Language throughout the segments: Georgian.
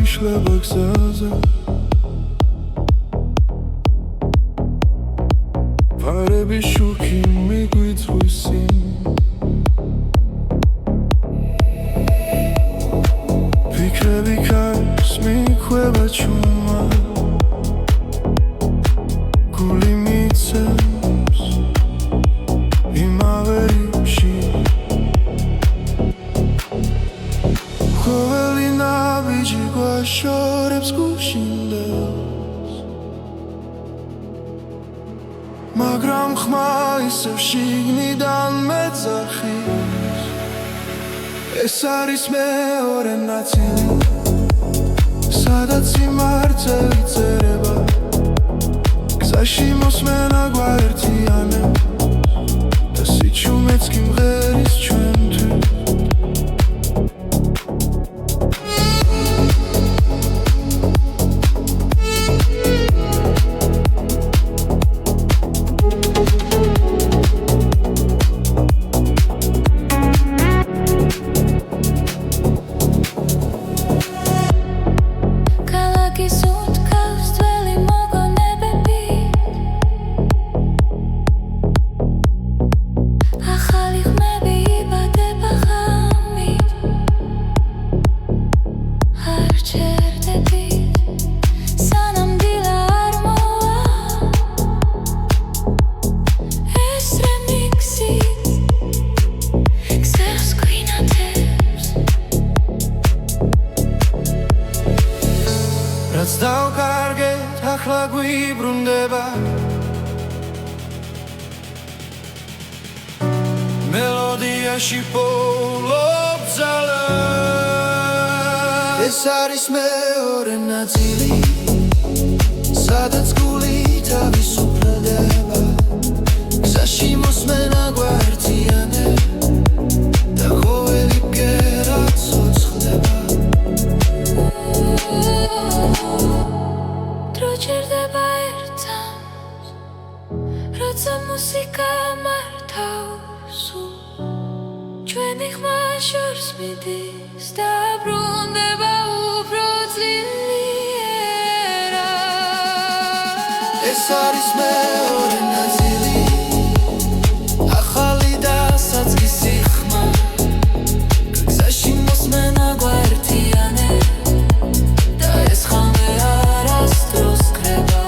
იშლება გზაზე ფარების შუქი მიგვიწვის წინ ფიქრები ქარს მიხვება ჩუმა გული მიცემს იმავე რიფში ყოველი ნაბიჯი გვაშორებს გუშინდელს მაგრამ ხმა ისევ შიგნიდან მეძახის ეს არის მეორე ნაწილი სადაც სიმართლე წერება გზაში მოსმენა გვაერთიანებს და სიჩუმეც კი მღერის ჩვენთვის დავკარგეთ ახლა გვიბრუნდება მელოდიაში პოულობ ძალა ეს არის მეორე ნაწილი სადაც გული თავისუფლდება გზაში მოსმენა გვაერთიანებს და ყოველი ბგერა ცოცხლდება დროჩერდება ერთად როცა მუსიკა მართავს ჩვენი ხმა შორს მიდის და ბრუნდება უფრო ძლიერად ეს არის მეორე ნაწილი ახალი და საწყისი ხმა გზაში მოსმენა გვაერთიანებს და ეს ხამე არასდროს ქრება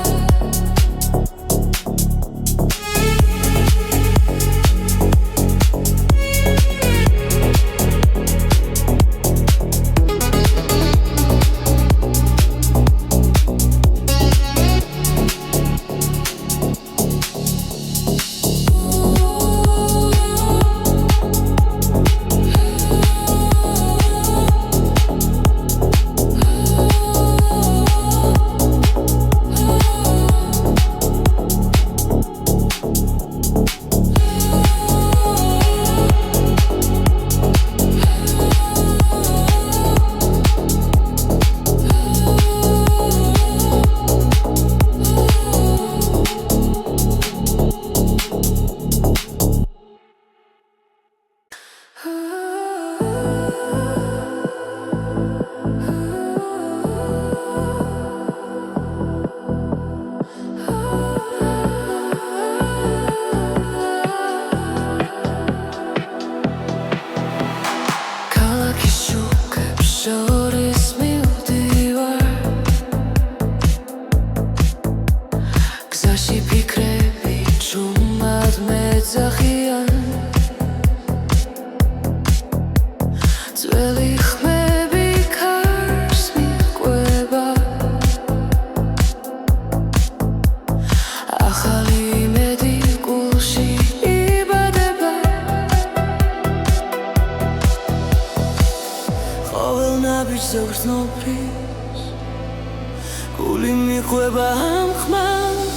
გული მიყვება ამ ხმას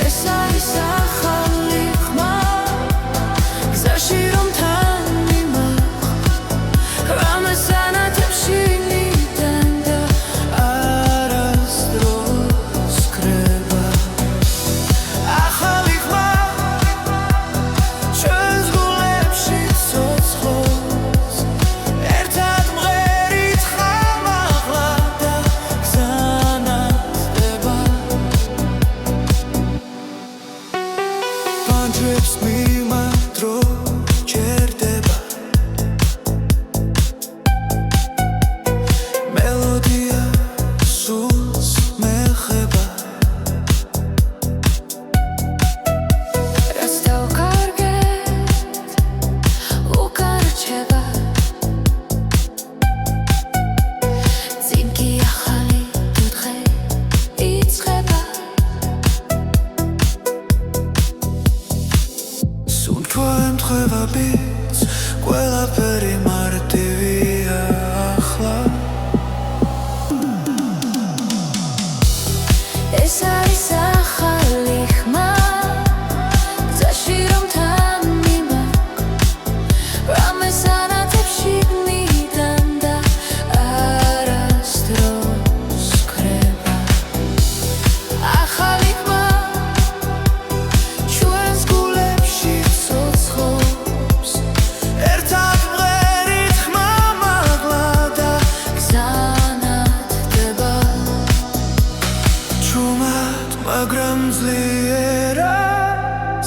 ეს არის ახალი ხმა გზაში რომ თან მიმართ ხევაბიც ყველაფერი მარტივია ახლა ეს არის ახალი ხმა გზაში რომ თან მიმაქვს რამეს ანათებს შიგნიდან და არასდროს ქრება ახალი ხმა ჩვენს გულებში ცოცხლობს ერთად მღერით ხმა მაღლა და გზანათდება ჩუმად მაგრამ ძლიერა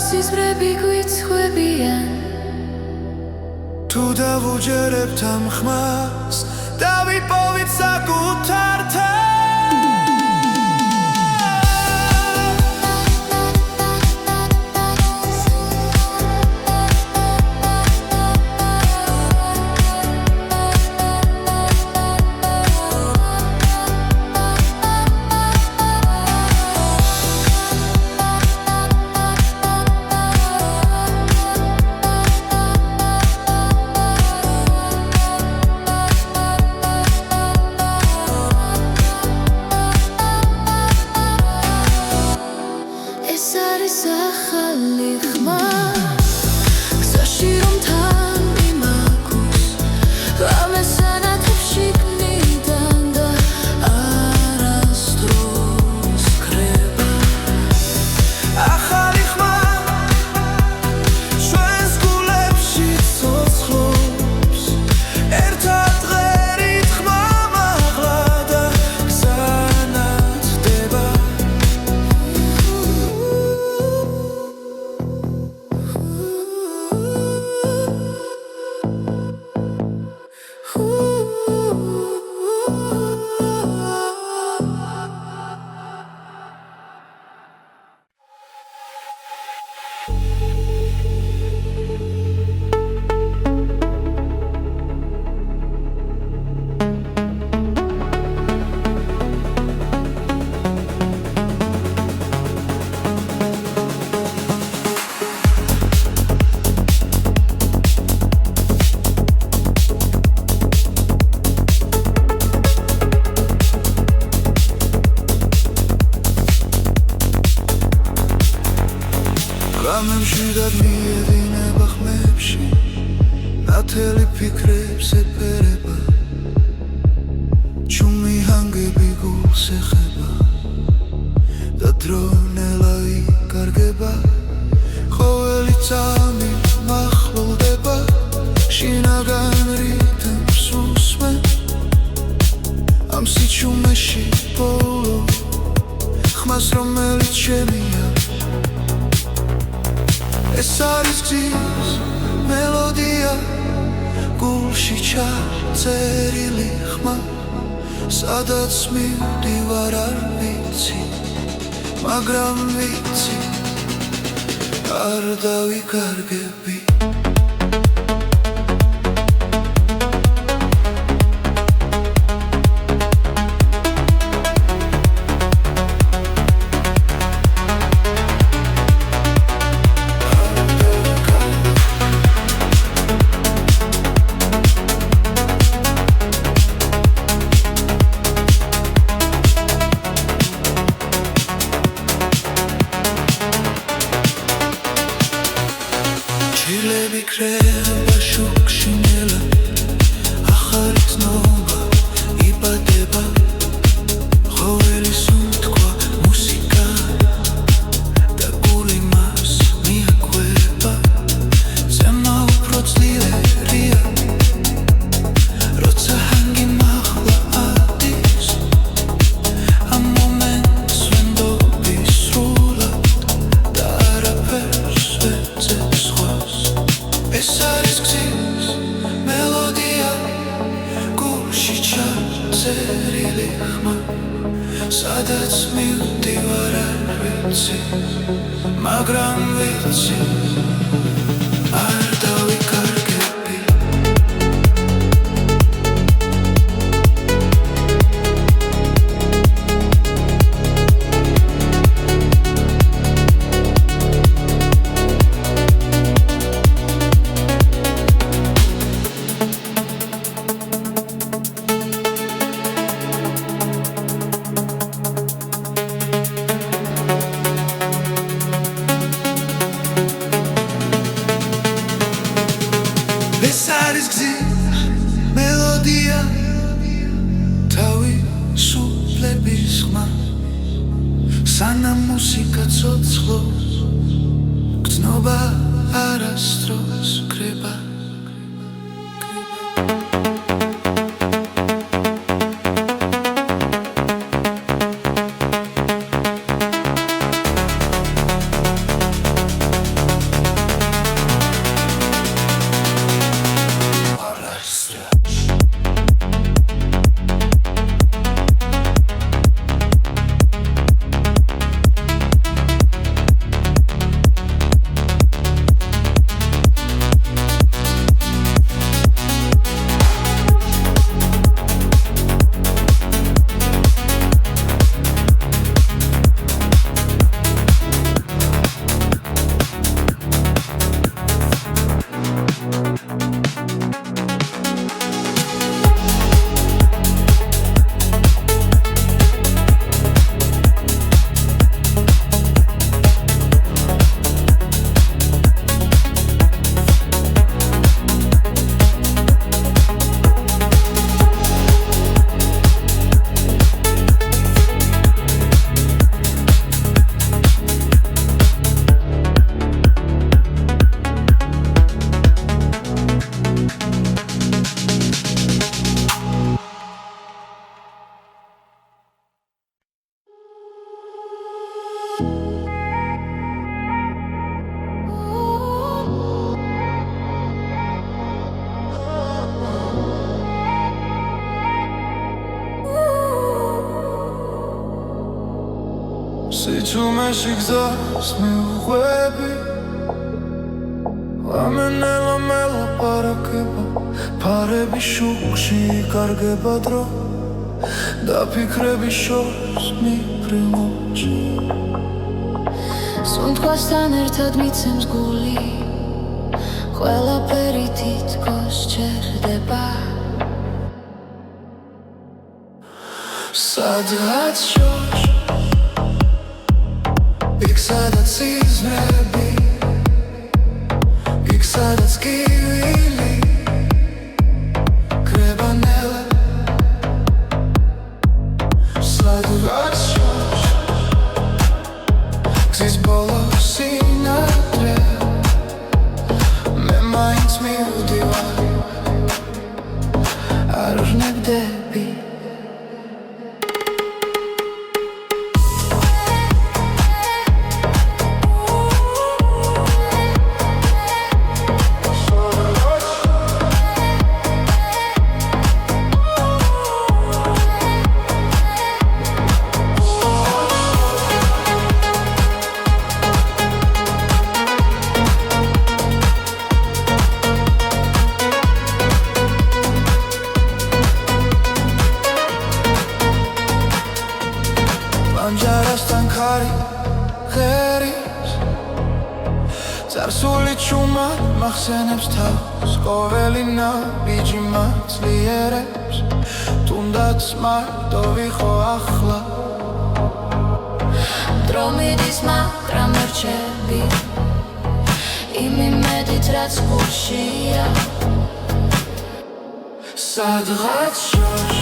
სიზმრები გვიცხვებიან თუ დავუჯერებთ ამ ხმას დავიპოვით საკუთარ ეს არის ახალი ხმა გზაში რომ თან მიმაქვს რამეს ანათებს შიგნიდან და არასდროს ქრება ახალი ხმა ჩვენს გულებში ცოცხლობს ერთად მღერით ხმა მაღლა და გზანათდება გამემში და მიედინება ხმებში ნათელი ფიქრებს ეფერება ჩუმი ჰანგები გულს ეხება და დრონელა იკარგება ყოველი წამი მახლოვდება შინაგან რითმს უსმენ ამ სიჩუმეში ბოლო ხმას რომელიც შემია ეს არის გზის მელოდია გულში ჩაწერილი ხმა სადაც მივდივარ არ ვიცი მაგრამ ვიცი არ დავიკარგები ჩილები ქრება შუქში ნელა ახალი ცნობა იბადება ყოველი სუნთქვა მუსიკა და გული მას მიაკვება ზემა უფრო ძლიერია როცა ჰანგი მაღლა ადის ამ მომენტს ვენდობი სრულად და არაფერს ვეძებ სხვას ეს არის გზის მელოდია გულში ჩაწერილი ხმა სადაც მივდივარ არ ვიცი მაგრამ ვიცი არ დავიკარგები ეს არის გზის მელოდია თავისუფლების ხმა სანამ მუსიკა ცოცხლობს გრძნობა არასდროს კრება სიჩუმეში გზას მიუყვები ლამენელა მელაპარაკება ფარების შუქში იკარგება დრო და ფიქრების შორს მიფრინოჩი სუნთქვასთან ერთად მიცემს გული ყველაფერი თითქოს ჩერდება სადღაც შორს იქ სადაც იზმები იქ სადაც კივილი კრება ნელა სადღაც შორს გზის ბოლო სინათლე მე მაინც მივდივარ არ ვნებდები ანჯარასთან ხარი ხერის წარსული ჩუმა მახსენებს თავს ყოველი ნაბიჯი მაცლიერებს თუნდაც მარტო ვიხო ახლა დრო მიდის მაგრამ რჩები იმ იმედით რაც გულშია სადღაც შორს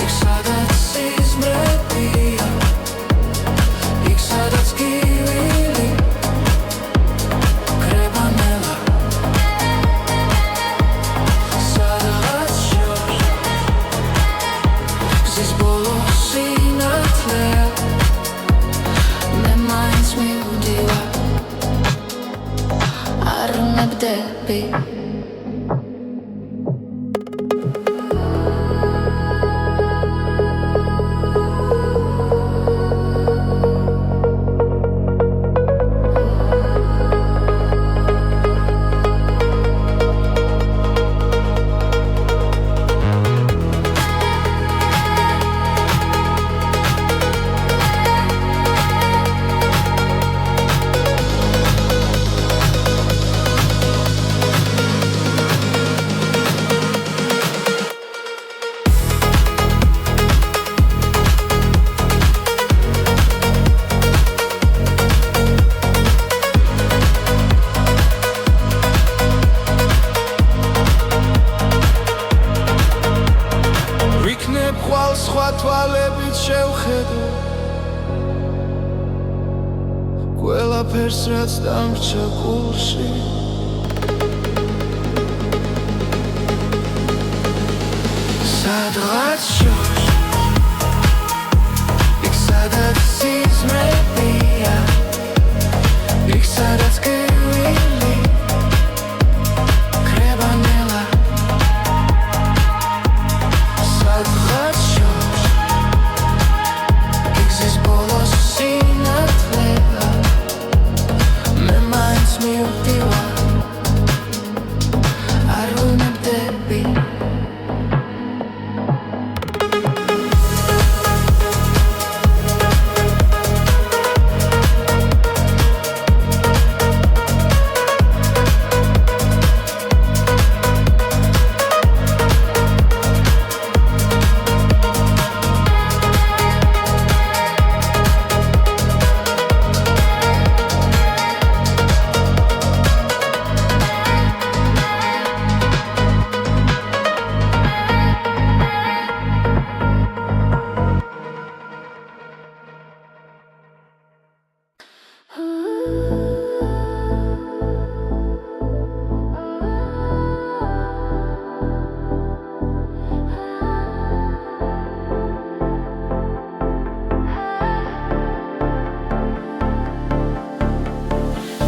იქ სადაც იზმრებია იქ სადაც კივილი კრება ნელა სადღაც შორს გზის ბოლო სინათლე მე მაინც მივდივარ არ ვნებდები რაც დამრჩა გულში სადღაც შორს იქ სადაც სიზმრებია იქ სადაც გივილი კრებანელა სადღაც შორს იქ ზის ბოლოს სინათლეა მე მაინც მივდივარ არ ვუნებდები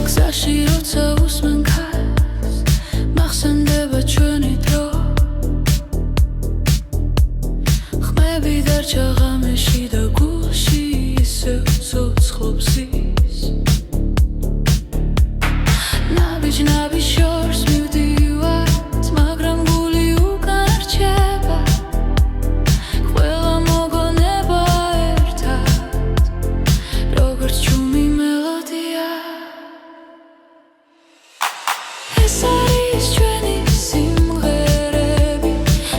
გზაში როცა უსმენ ქარს მახსენდება ჩვენი დრო ხმები დარჩა ღამეში და გულში ისევ ცოცხლობს ის ნაბიჯ შორს მივდივართ მაგრამ გული უკან რჩება ყველა მოგონება ერთად როგორც ჩუმი მელოდია ეს არის ჩვენი სიმღერები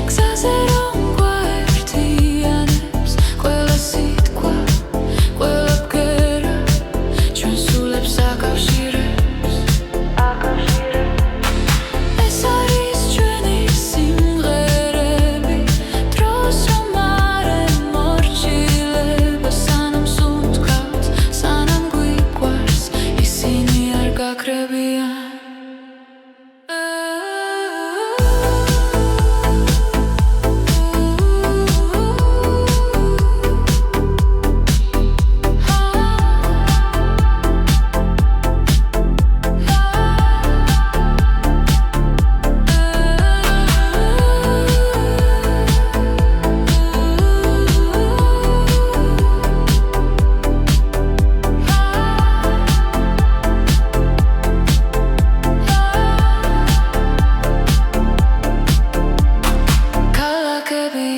გზაზე რომ გვაერთიანებს ყველა სიტყვა ყველა ბგერა ჩვენ სულებს აკავშირებს ეს არის ჩვენი სიმღერები დროს რომ არ ემორჩილება სანამ სუნთქავთ სანამ გვიყვარს ისინი არ გაქრებიან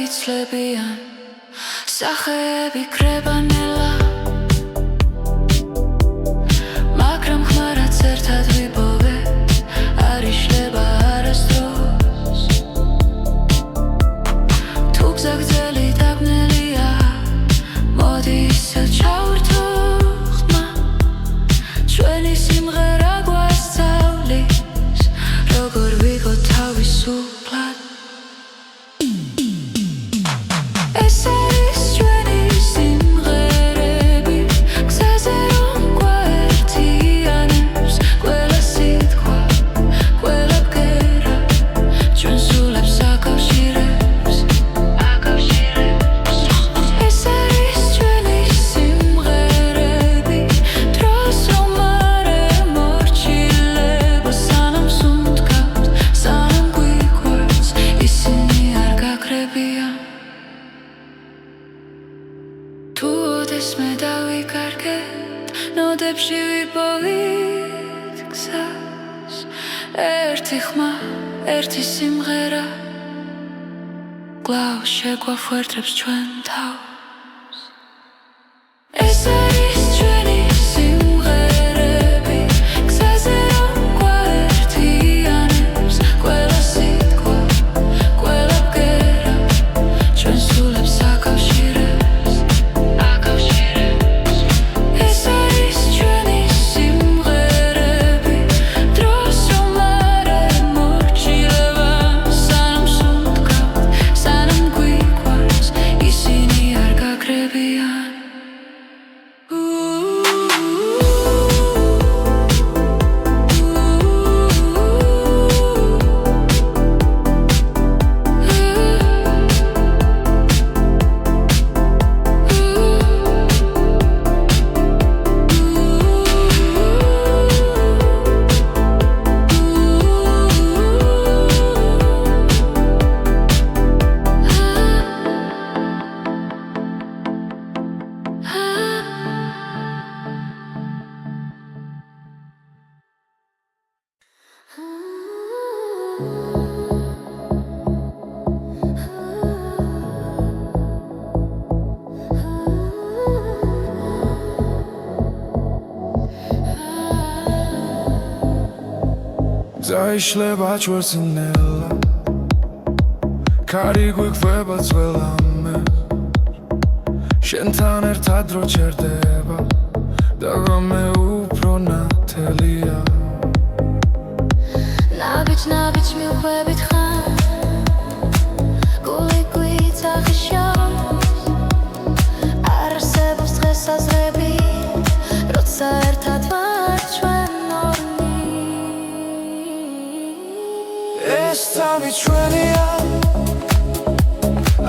იცლებიან სახეები კრებანელა მაგრამ ხმარაც ერთად ვიპოვეთ არ იშლება არასდროს თუ გზა გრძელი დაბნელია მოდი ისე ჩავერთო ხმა ჩვენი სიმღერა გვასწავლის როგორ ვიღო თავისუფლად ეს არის ჩვენი სიმღერები გზაზე რომ გვაერთიანებს ყველა სიტყვა ყველა ბგერა ჩვენ სულებს აკავშირებს ეს არის ჩვენი სიმღერები დროს რომ არ ემორჩილება სანამ სუნთქავთ სანამ გვიყვარს ისინი არ გაქრებიან თუ ოდესმე დავიკარგეთ ნოდებში ვიპოვით გზას ერთი ხმა ერთი სიმღერა კვლავ შეგვახვერდებს ჩვენ თავს ეს არის ჩვენი სიმღერები გზაზე რომ გვაერთიანებს ყველა სიტყვა ყველა ბგერა ჩვენ სულებს აკავშირებს ეს არის ჩვენი სიმღერები დროს რომ არ ემორჩილება სანამ სუნთქავთ სანამ გვიყვარს ისინი Zaişleba ჩვენსინელა ქარი გვიქვება ძველამე შენთან ერთად რო ჩერდება და ღამე უფრო ნათელია ნაბიჯ მივხვებით ხარ გული გვიცახიშავს არ არსებობს დღესაზრები როცა ერთად ვარ ჩვენ ორნი ეს წამი ჩვენია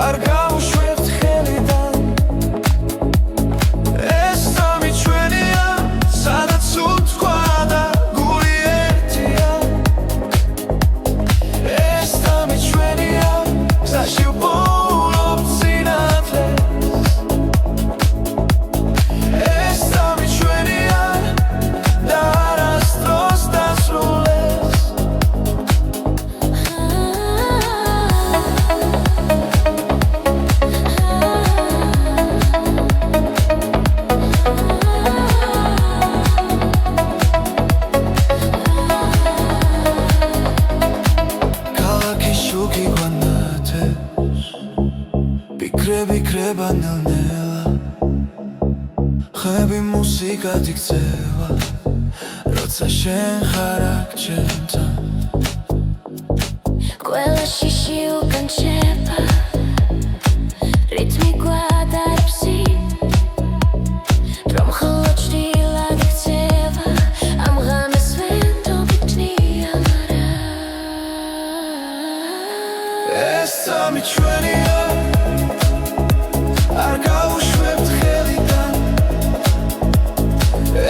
არ გავუშვებთ ხელიდან ეს წამი ჩვენია სადაც უთქვა და გული ერთია ეს წამი ჩვენია გზაში ვპოულობ სინათლეს ეს წამი ჩვენია და არასდროს დასრულდეს შუქი გვანათებს ვიქრება ნელ-ნელა ხები მუსიკად იქცევა როცა შენ ხარ აქ ჩემთან ყველა შიში უკან შეება რითმი გვადარებს რომ ხოლო ჭრილად იქცევა ამ ღამეს ვენდობი ჭნია ეს წამი ჩვენია არ გავუშვებთ ხელიდან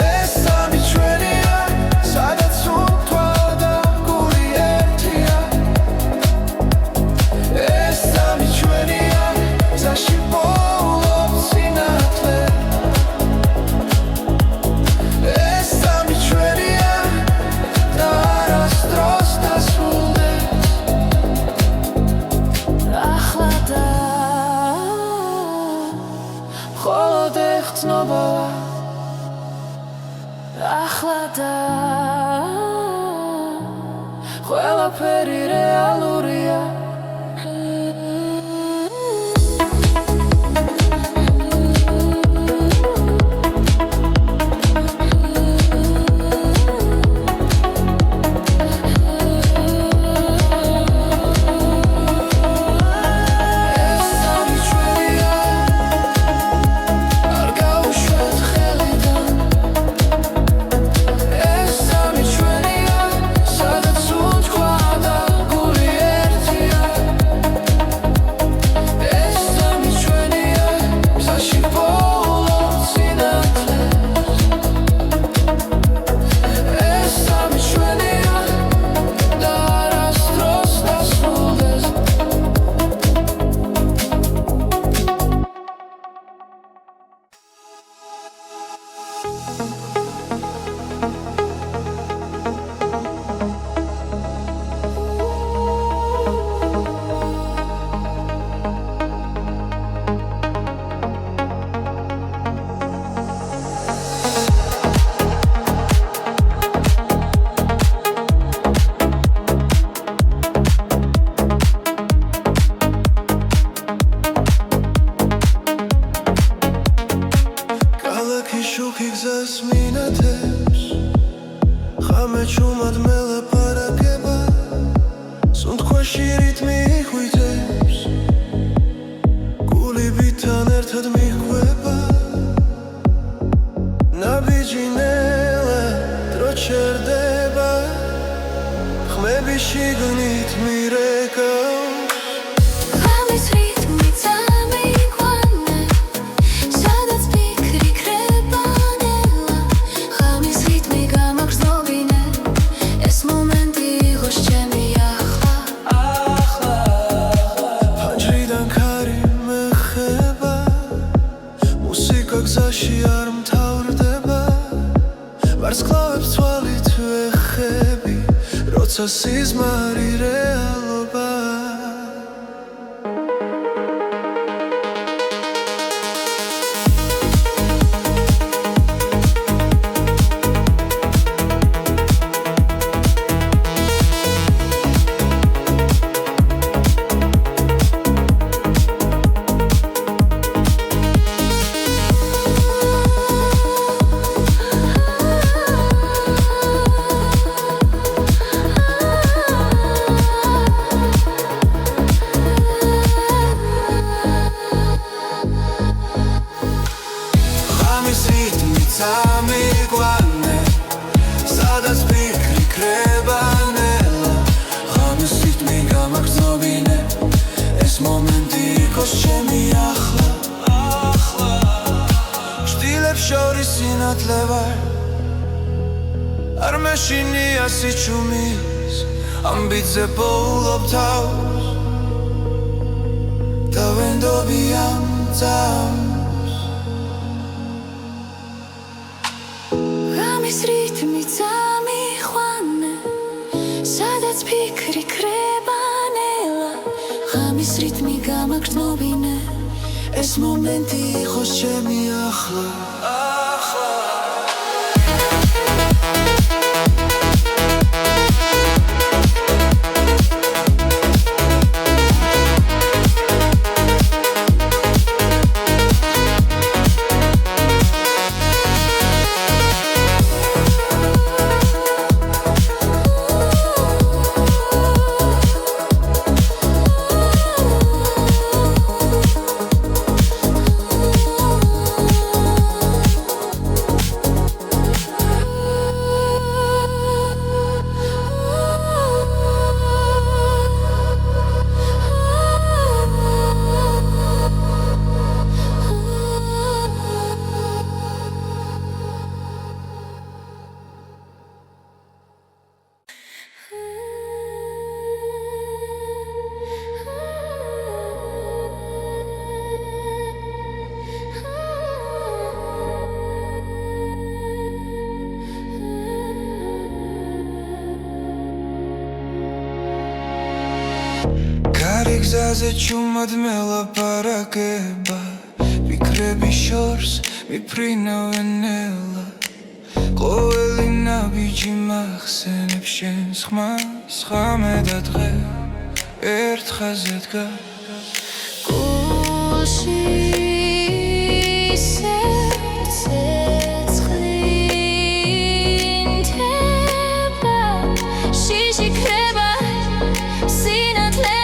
ეს წამი ჩვენია სადაც უთქვა და გული ერთია ეს წამი ჩვენია გზაში ვპოულობ სინათლეს ეს წამი ჩვენია და არასდროს დასრულდეს ახლა და მხოლოდ ეხცნობა ახლა და ყველაფერი რეალურია შუქი გზას მინათებს ხამე ჩუმად მელაპარაკება სუნთქვაში რითმი ხვიტებს გული ვითთან ერთად მიჰყვება ნაბიჯი ნელა დრო ჩერდება ხმები შიგნით მირეკავს ღამის რითმი წამიყვანე სადაც ფიქრი ქრება ნელა ღამის რითმი გამაგრძნობინე ეს მომენტი იყოს ჩემი ახლა ფანჯრიდან ქარი მეხება მუსიკა გზაში არ მთავრდება ვარსკვლავებს თვალით ვეხები როცა სიზმარი რეალობა Სამიგვანე, სადაც ფიქრი ქრება ნელა ღამის რიტმი გამაგრძნობინე ეს მომენტი იყოს ჩემი ახლა შტილებს შორის სინათლე ვარ არ მეშინია სიჩუმის ამბიძე პოულობ თავს და ვენდობი ამ წამს ღამის რიტმი წამიყვანე, სადაც ფიქრი ქრება ნელა ღამის რიტმი გამაგრძნობინე ეს მომენტი იყოს ჩემი ახლა გზაზე ჩუმად მელაპარაკება ფიქრები შორს მიფრინავენ ნელა ყოველი ნაბიჯი მახსენებს შენს ხმას ხამე და დღე ერთ ხაზზე დგას გულში ცეცხლინდება შიში ქრება სინათლე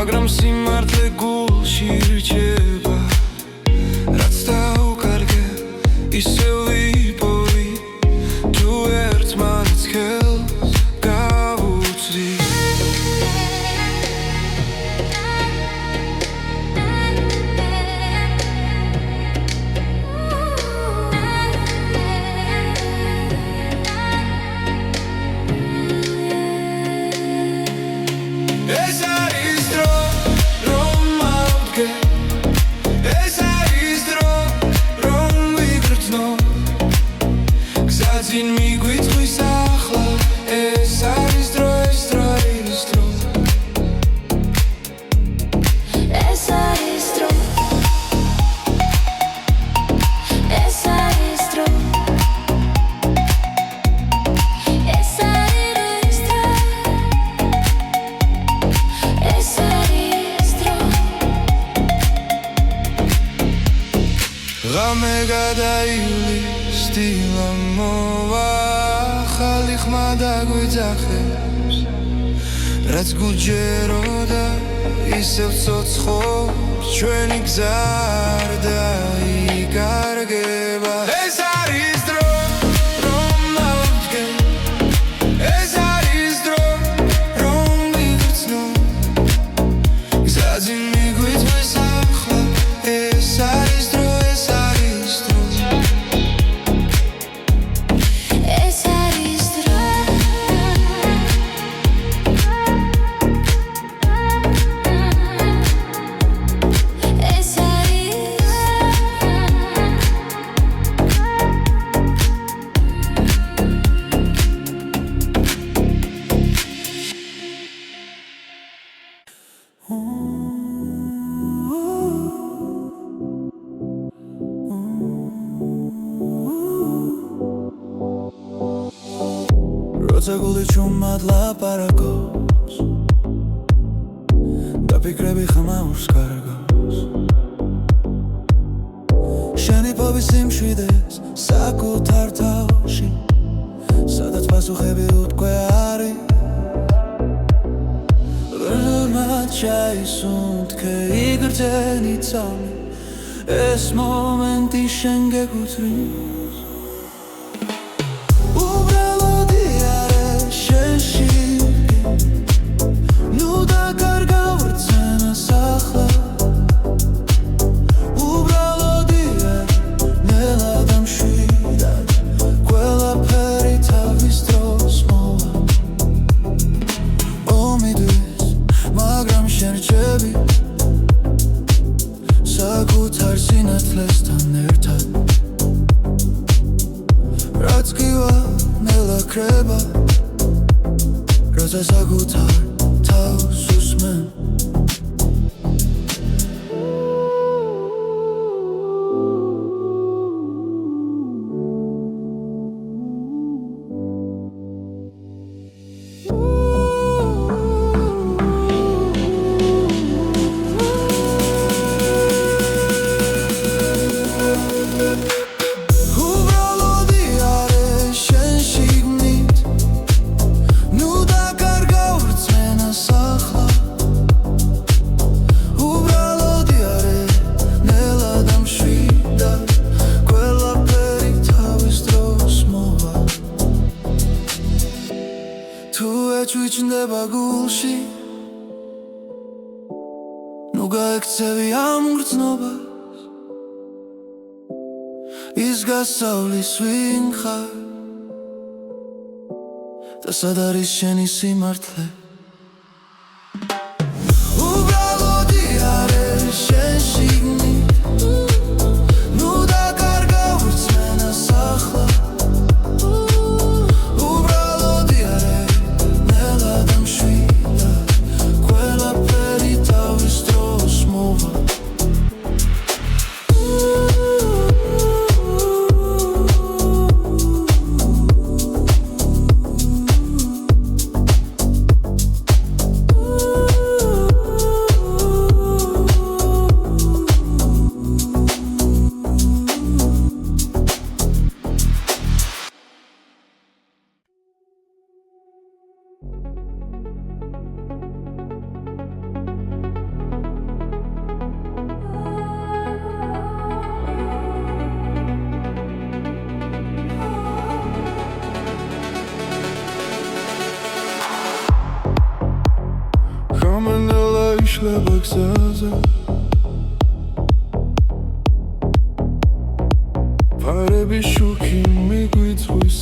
მაგრამ სიმართლე გულში რჩება რაც დაუკარგე ისევ ვიპოვი თუ ერთმანეთს ხელს გავუწვდი ღამე გადაივლის დილა მოვა ხალი ხმა დაგვიძახებს რაც გუჯეროდა ისევ ცოცხობს ჩვენი გზა არ დაიკარგება ეს არის დრო რომ მოვდგენ ეს არის დრო რომ მივცნო გზაზე მიგვიწვის ახლა ეს არის დრო ეს არის დრო ეს არის დრო ეს როცა გული ჩუმად ლაპარაკობს და ფიქრები ხმაურს კარგავს შენი ფობის სიმშვიდეს საკუთარ თავში სადაც პასუხები უთქვე არის რომელმაც ჩაისუნთქე იგრძენი წამი ეს მომენტი შენ გეკუთვნის საკუთარ სინათლესთან ერთად რაც გივა ნელა ქრება როცა საკუთარ თავს უსმენ ჩუჩნდება გულში ნუ გაექცევი ამ გრძნობას ის გასავლის ვინ ხარ და სად არის შენი სიმართლე უბრალოდი არის შენ შიგნით ნუ დაკარგავ რწმენას ახლა იშლება გზაზე ფარები შუქი მიგვიწვის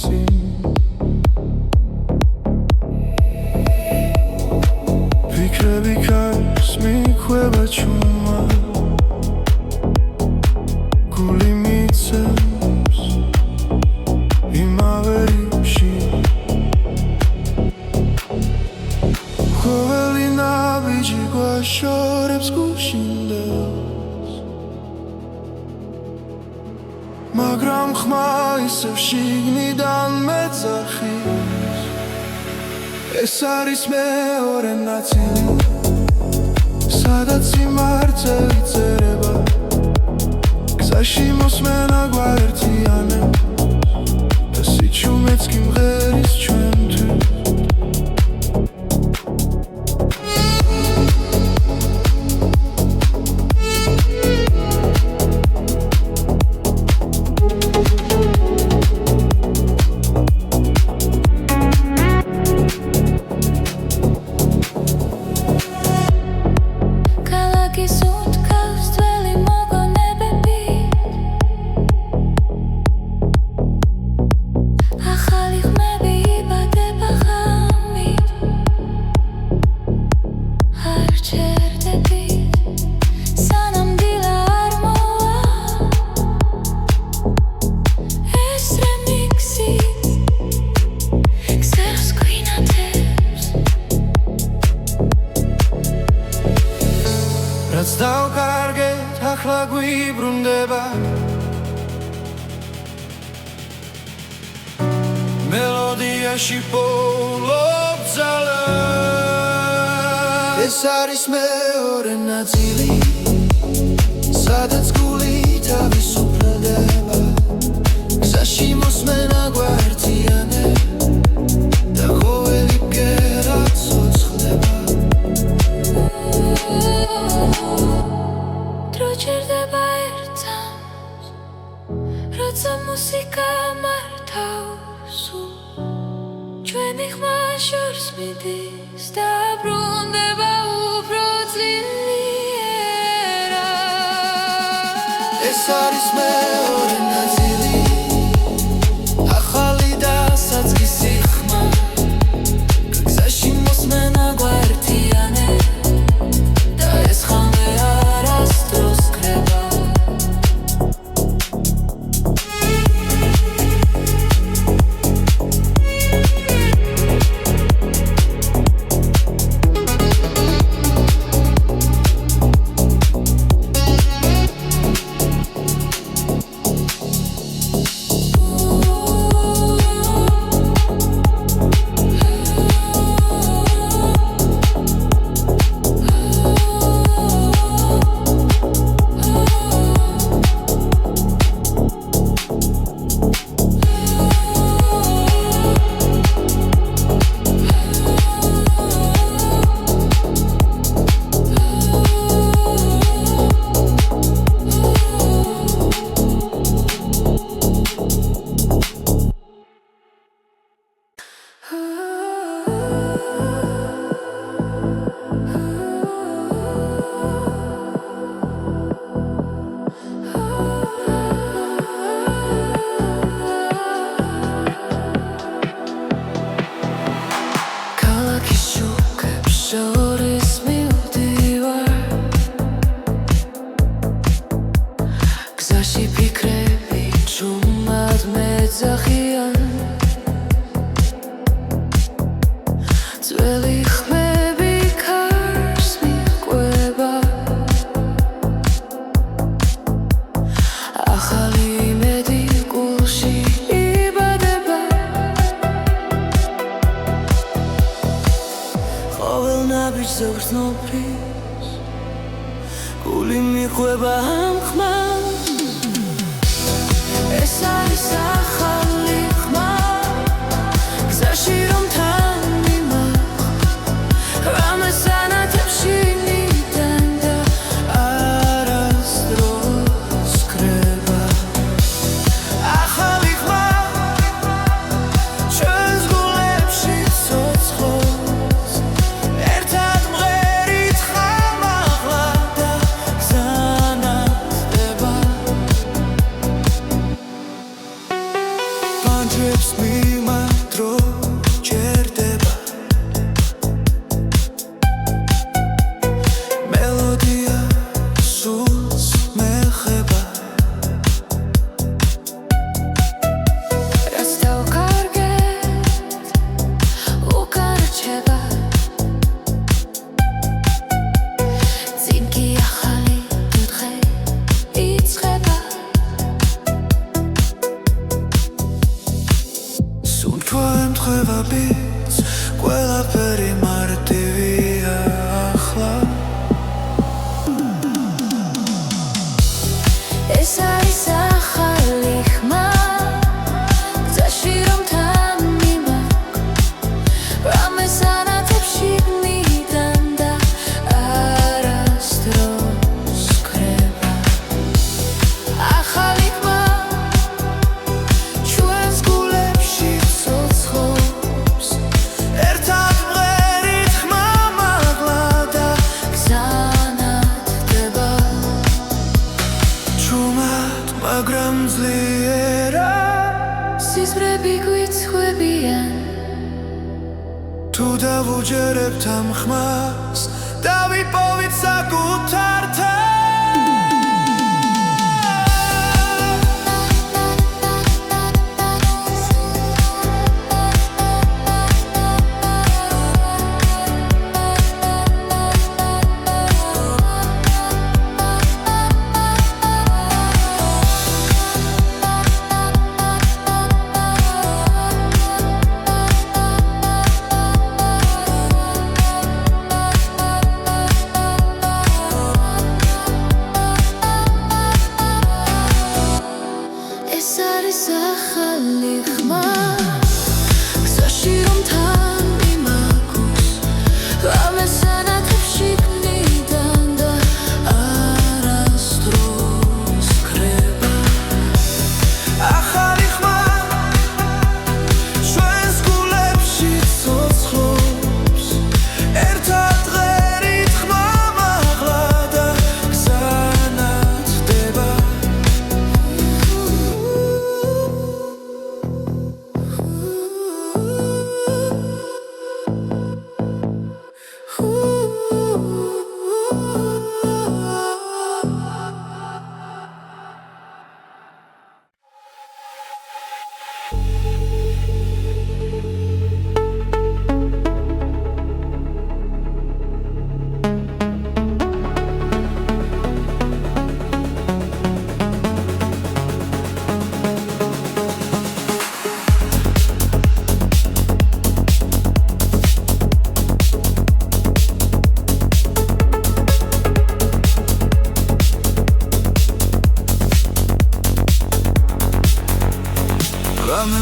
ფიქრები ქარს მიქვება ჩუმა გული მიცემს იმავე რიფში ყოველი ნაბიჯი გვაშორებს გუშინდელს მაგრამ ხმა ისევ შიგნიდან მეძახის ეს არის მეორე ნაწილი სადაც სიმართლე იწერება გზაში მოსმენა გვაერთიანებს და სიჩუმეც კი მღერის ჩვენთვის დავკარგეთ ახლა გვიბრუნდება მელოდიაში პოულობ ძალა ეს არის მეორე ნაწილი სადაც გული თავისუფლდება გზაში მოსმენა გვაერთიანე და ყოველი ბგერა ცოცხლდება დრო ჭირდება ერთად როცა მუსიკა მართავს ჩვენი ხმა შორს მიდის და ბრუნდება უფრო ძლიერად ეს არის მეორე ნაწილი ახალი და საწყისი ხმა გზაში მოსმენა გვაერთიანე და ეს ხამე არასდროს კრება გული მიყვება ამ ხმას ეს არის ახალი ხმა გზაში რომ თან მიმართ რამეს ანათებში მიდან და არასდროს კრება ახალი ხმა ჩვენს გულებში ცოცხლობს ერთად მღერით ხამაღლა და გზანათდება პანჯებს მიმართ დრო ჩერდება მელოდია სულს მეხება რაც დავკარგეთ უკან რჩება წინ კი ახალი დღე იწყება სუნთქვა ემთხვევა ბიძ ყველაფერი მარტივია ახლა ეს არის ახალი ხმა გზაში რომ თან მიმართ რამეს ანათებში მიდან და არასდროს კრება ახალი ხმა ჩვენს გულებში ცოცხლობს ერთად მღერით ხმამაღლა და გზანათდება ჩუმად მაგრამ ძლიერად სიზმრები გვიცხვებიან თუ დავუჯერებთ ამ ხმას დავიპოვით საკუთარ თავს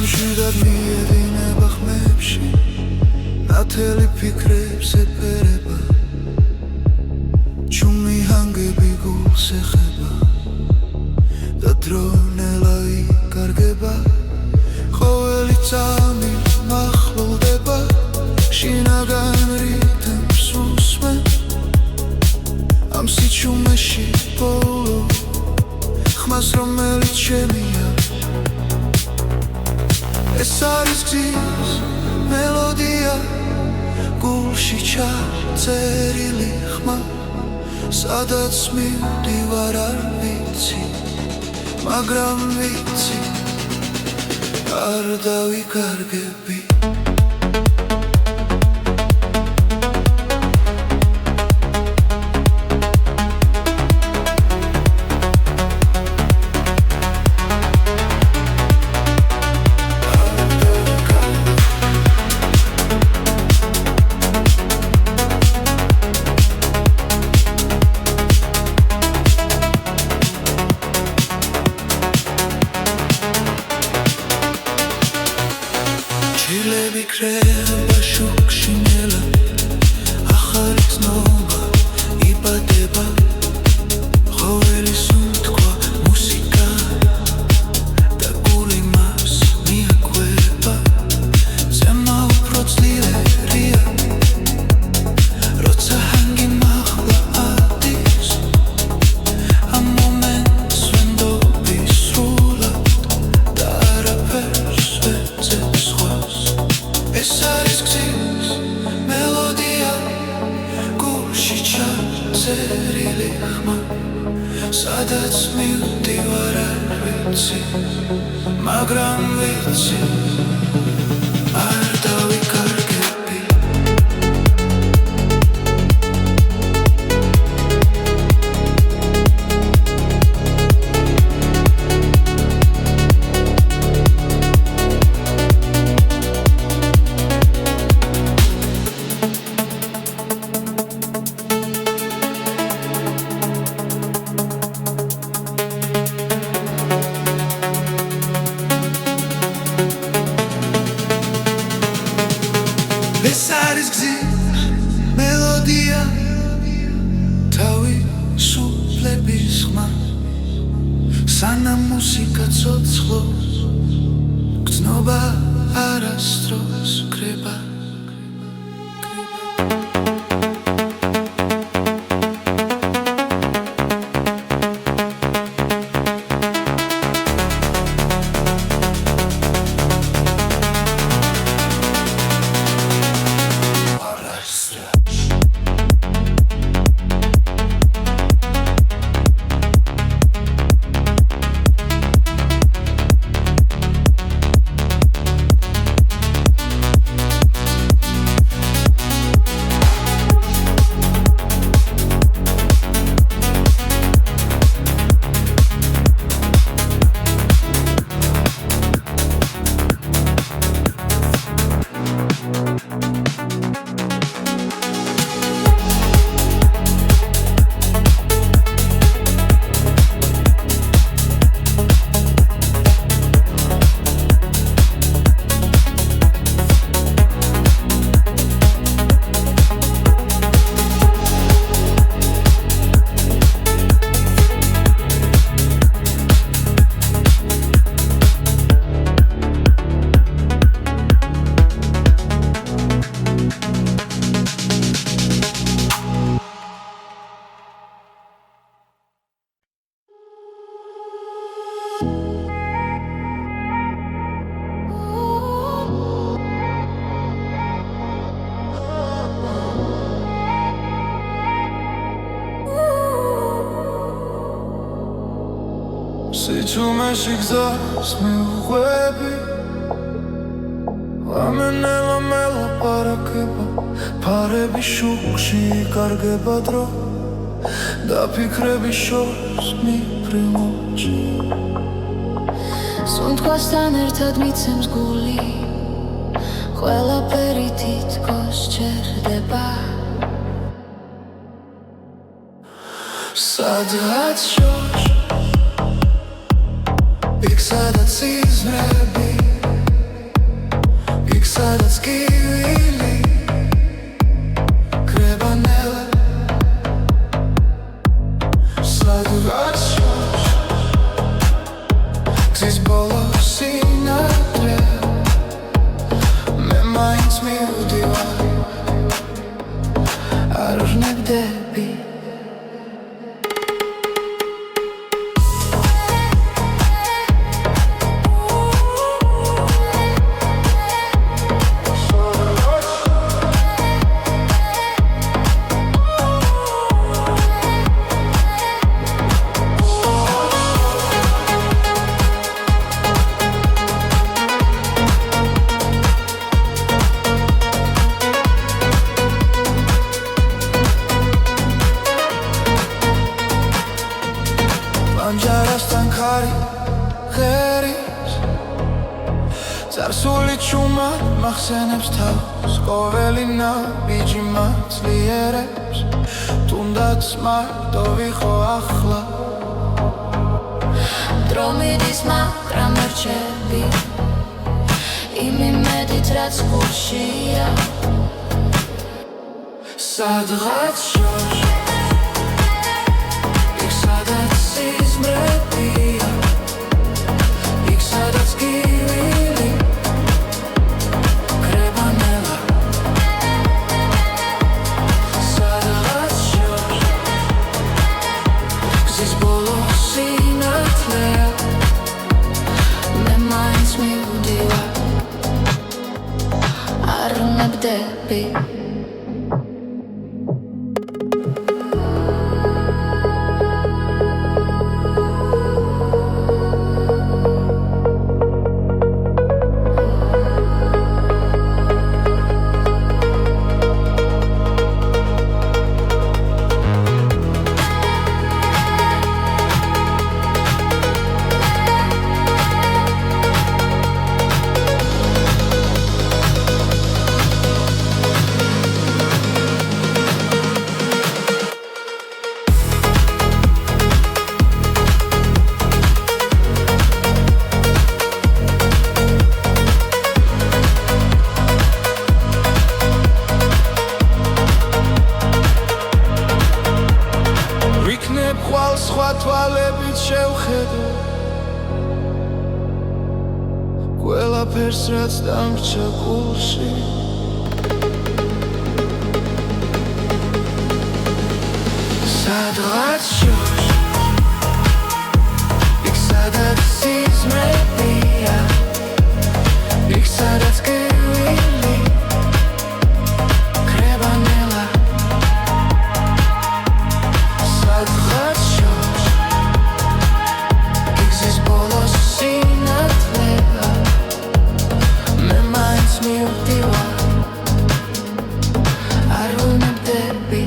მშვიდად მიედინება ხმებში ნათელი ფიქრებს ეფერება ჩუმი ჰანგები გულს ეხება და დრონელა იკარგება ყოველი წამი მახლულდება შინაგან რითმს უსმენ ამ სიჩუმეში ბოლო ხმას რომელიც ჩემია ეს არის გზის მელოდია გულში ჩაწერილი ხმა სადაც მივდივარ არ ვიცი მაგრამ ვიცი არ დავიკარგები ჭირლები კრება შუქში ნელა ახალი ცნობა იბადება ყოველი სუნთქვა მუსიკა და გული მას მიაკვება ზემა უფრო ძლიერია როცა ჰანგი მაღლა ადის ამ მომენტს ვენდობი სრულად და არაფერს ვეძებს სხვას ეს არის გზის მელოდია გულში ჩაწერილი ხმა სადაც მივდივარ არ ვიცი მაგრამ ვიცი არ დავიკარგები ეს არის გზის მელოდია თავისუფლების ხმა სანამ მუსიკა ცოცხლობს გრძნობა არასდროს კრება სიჩუმეში გზას მიუყვები ლამენელა მელაპარაკება ფარების შუქში იკარგება დრო და ფიქრების შორს მიფრინოჩი სუნთქვასთან ერთად მიცემს გული ყველაფერი თითქოს ჩერდება სადღაც შორს იქ სადაც იზრები იქ სადაც კივილი კრებანელა სადღაც შორს გზის ბოლოს სინათლე მე მაინც მივდივარ არ ვნებდები Anjarastan khari gheris Zarsuli chuma makhsenebs tavs Qoveli nabiji matslierebs Tundats mardo vikho akhla დრო მიდის მაგრამ რჩები იმედით რაც გულშია სადღაც შორს იქ სადაც სიზმრებია იქ სადაც კივილი კრებანელა სადღაც შორს გზის ბოლოს სინათლეა მე მაინც მივდივარ არ ვნებდები ხვალ სხვა თვალებით შევხედო ყველაფერს რაც დამრჩა გულში სადღაც შორს იქ სადაც სიზმრებია იქ სადაც კივილი კრებანელა სადღაც შორს იქ გზის ბოლოს სინათლეა მე მაინც მივდივარ არ ვნებდები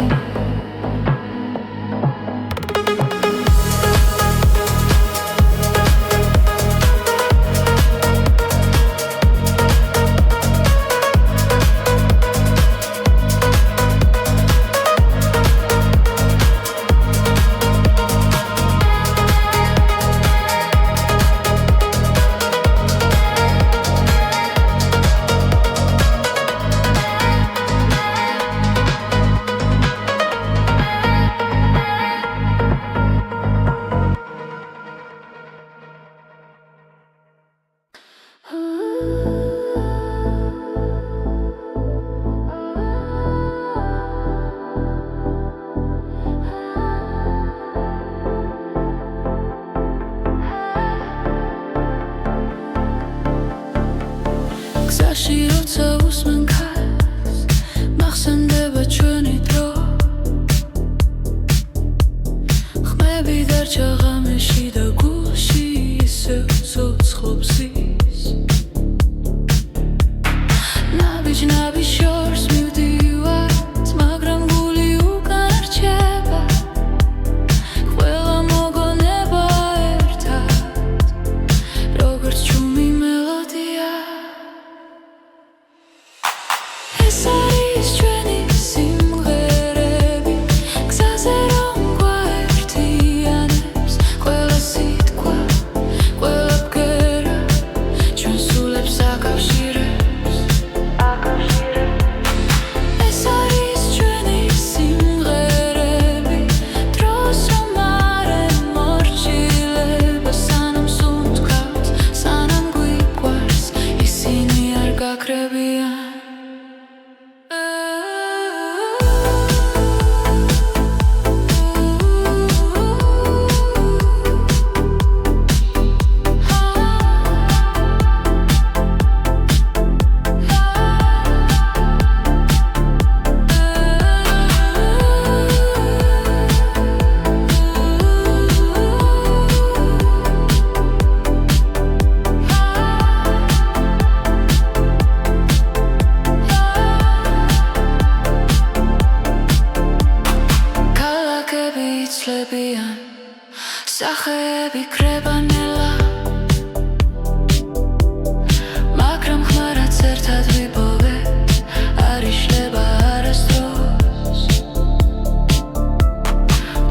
გზაში როცა უსმენ ქარს მახსენდება ჩვენი დრო ხმები დარჩა ღამეში და გულში გაიცლებიან სახეები კრებანელა მაგრამ ხმარაც ერთად ვიპოვეთ არ იშლება არასდროს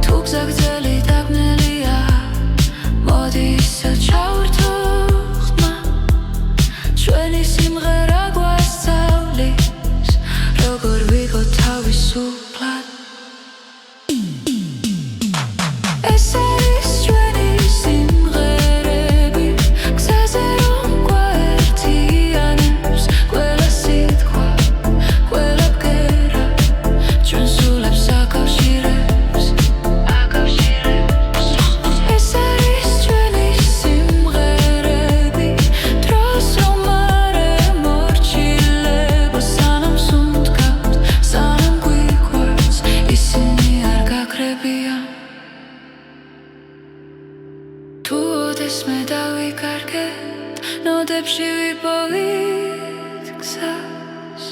თუ გზაგრძელი დაბნელია მოდი ისე ჩავერთო ხმა ჩვენი სიმღერა გვასწავლის როგორ ვიყო თავისუფლად ეს არის ჩვენი სიმღერები გზაზე რომ გვაერთიანებს ყველა სიტყვა ყველა ბგერა ჩვენ სულებს აკავშირებს ეს არის ჩვენი სიმღერები დროს რომ არ ემორჩილებო სანამ სუნთქავთ სანამ გვიყვარს ისინი არ გაქრებიან თუ ოდესმე დავიკარგეთ ნოდებში ვიპოვით გზას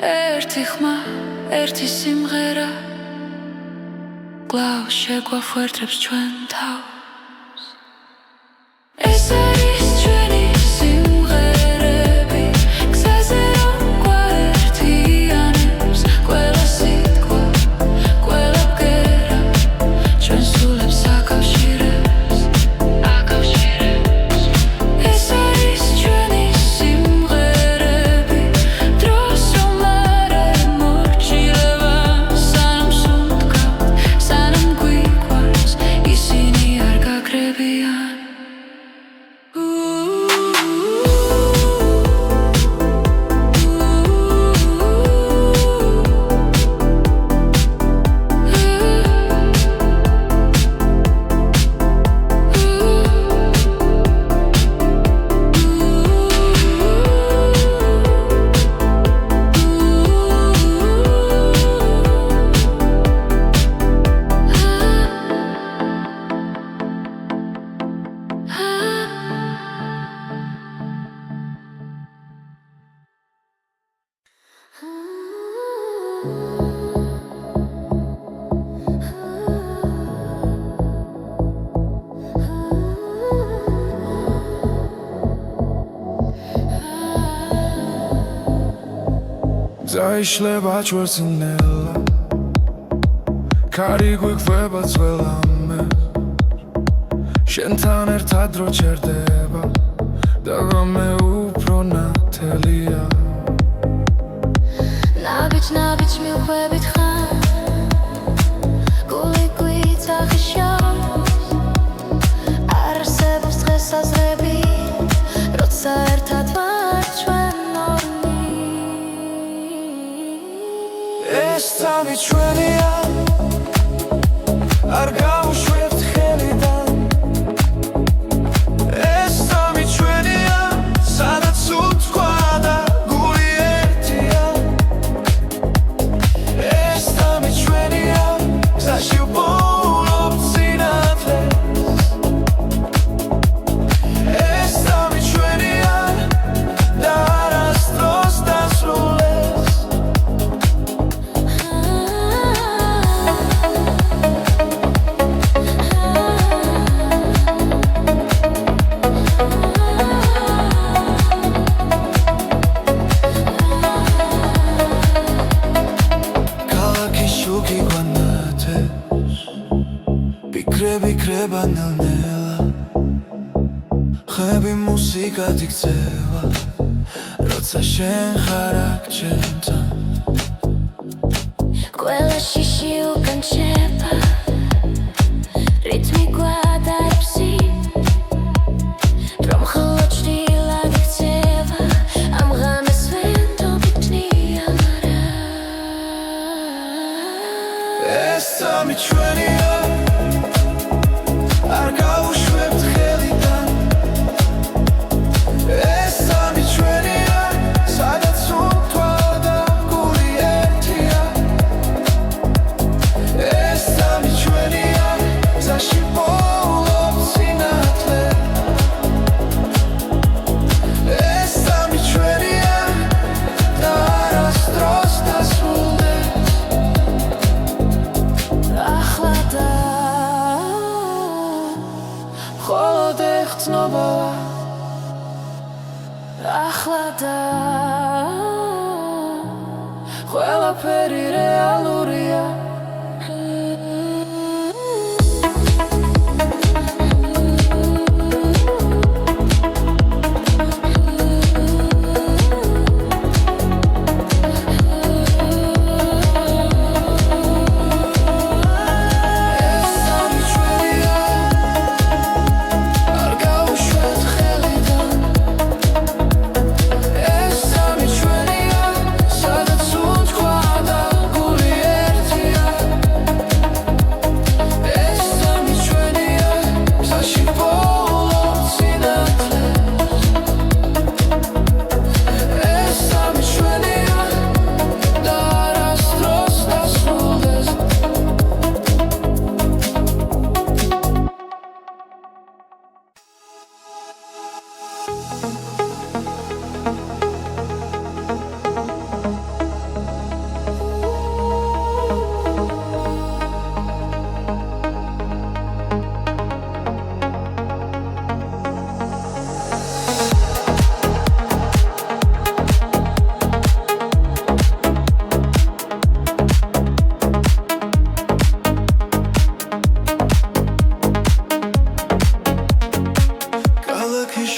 ერთი ხმა ერთი სიმღერა კვლავ შეგვაფუერდებს ჩვენ თავს ეს არის ჩვენი სიმღერები გზაზე რომ გვაერთიანებს ყველა სიტყვა ყველა ბგერა ჩვენ სულებს აკავშირებს ეს არის ჩვენი სიმღერები დროს რომ არ ემორჩილება სანამ სუნთქავთ სანამ გვიყვარს ისინი არ გაქრებიან Zaişleba çvörsinela Kari გვიგვება ძველამე შენთან ერთად რო ჩერდება და ღამე უფრო ნათელია ნაბიჯ მივხვებით ხარ გული გვიცახიშავს არ არსებობს დღესაზრები როცა ერთად ვარ ჩვენ ორნი ეს წამი ჩვენია არ გავუშვებთ ხელიდან ეს წამი ჩვენია სადაც უთქვა და გული ერთია ეს წამი ჩვენია გზაში ვპოულობთ სინათლეს ეს წამი ჩვენია და არასდროს დასრულდეს კრებანელა ხები მუსიკად იქცევა როცა შენ ხარ აქ ჩემთან ყველა შიში უკან შეება რითმი გვადარებს რომ მხოლოდ ჭრილად იქცევა ამ ღამეს ვენდობი ჭნია მარა ეს წამი ჩვენია არ გავუშვებთ ხელიდან ეს წამი ჩვენია სადაც უთქვა და გული ერთია ეს წამი ჩვენია გზაში ვპოულობთ სინათლეს ეს წამი ჩვენია და არასდროს დასრულდეს ახლა და და ყველაფერი რეალურია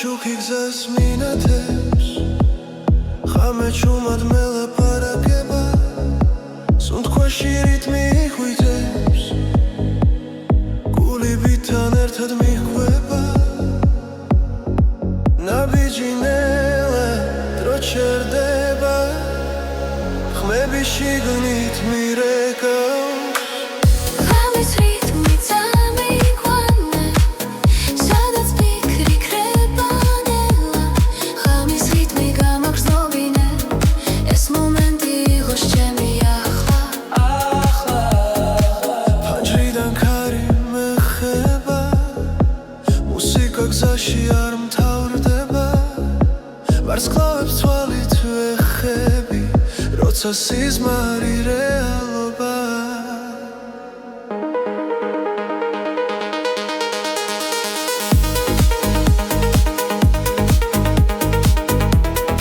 შუქი გზას მინათებს ხამე ჩუმად მელაპარაკება სუნთქვაში რიტმი ხვიტებს გულიბიდან ერთად მიჰყვება ნაბიჯი ნელა დრო ჩერდება ხმები შიგნით მირეკავს ხამის რიტმი წამიყვანა სადაც ფიქრი ქრება ნელა ხამის რიტმი გამაგრძნობინე ეს მომენტი იყოს ჩემი ახლა ფანჯრიდან ქარი მეხება მუსიკა გზაში არ მთავრდება ვარსკვლავებს თვალით ვეხები როცა სიზმარი რეალურია